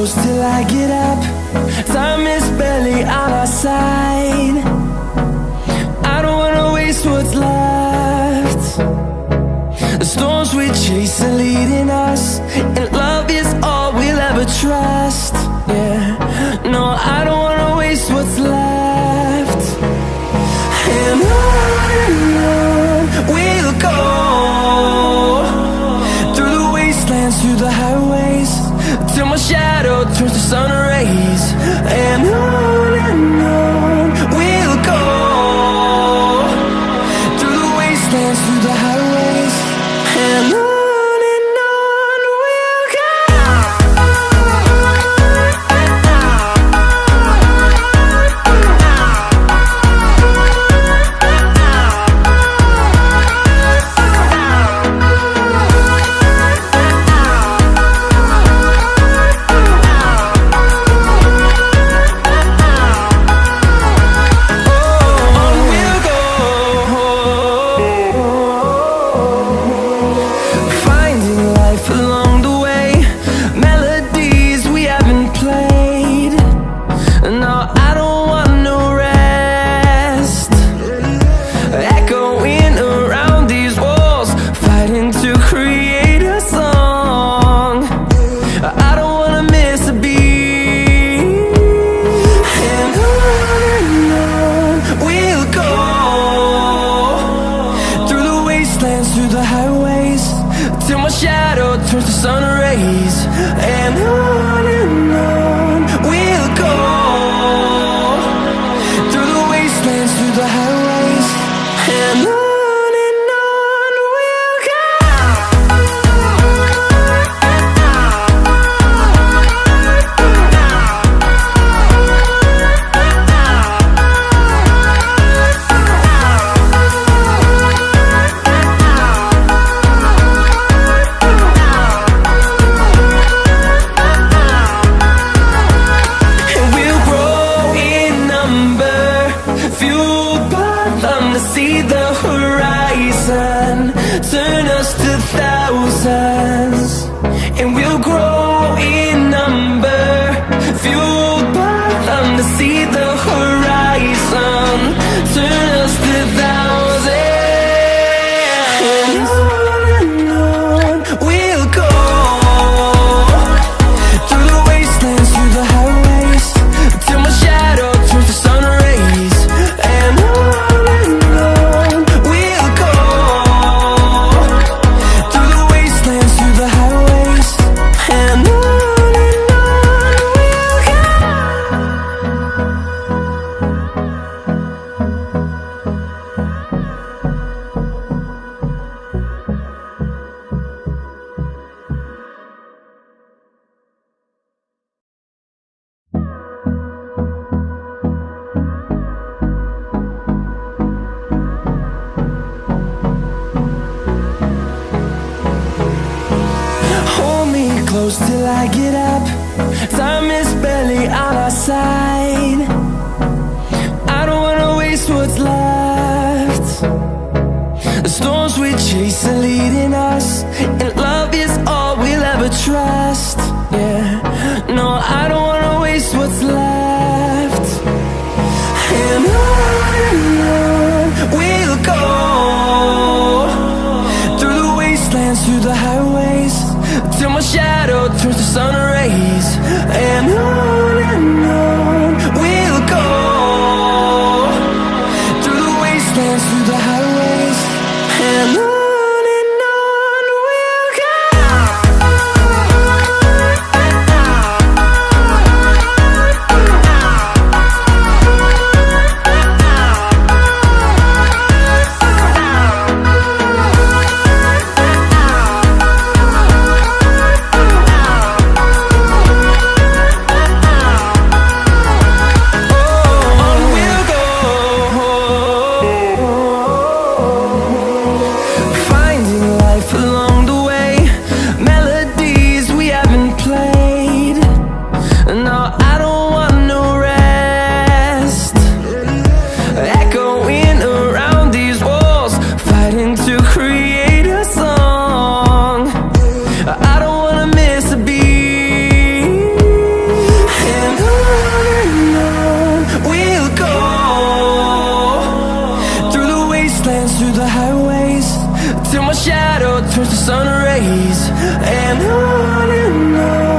close till I get up. Time is barely on our side. I don't wanna waste what's left. The storms we chase are leading us, and love is all we'll ever trust. Yeah, no, I don't wanna waste what's left. And on we'll go, through the wastelands, through the highways, till my shadow turns to sun rays. And on we'll go, through the wastelands, through the highways, and on. Through the highways, till my shadow turns to sun rays. And on we'll go, through the wastelands, through the highways, and on. See the horizon, turn us to thousands, and we'll grow in number, fueled by them. To see the horizon, turn us to thousands, and on we'll go, through the wastelands, through the highways, till my shadow turns to sun rays. And close till I get up. Time is barely on our side. I don't wanna waste what's left. The storms we chase are leading us, and love is all we'll ever trust. Yeah, no, I don't wanna waste what's left. And on we'll go, through the wastelands, through the highways, till my shadow turns to sun rays. And on we'll go, through the wastelands, through the highways, and on. dance through the highways till my shadow turns to sun rays. And on